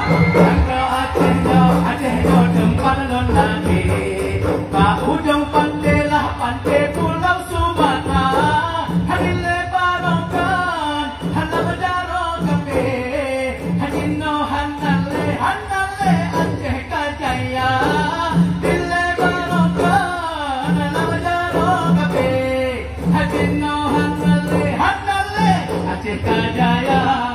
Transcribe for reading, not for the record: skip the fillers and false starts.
Angkau Aceh do tempat lon lagi. Pak ujung pantai lah pantai Pulau Sumatera. Hadin lebarokan, hanam jaro kape. Hadin no hanale Aceh kajaya. Hadin lebarokan, hanam jaro kape. Hadin no hanale Aceh kajaya.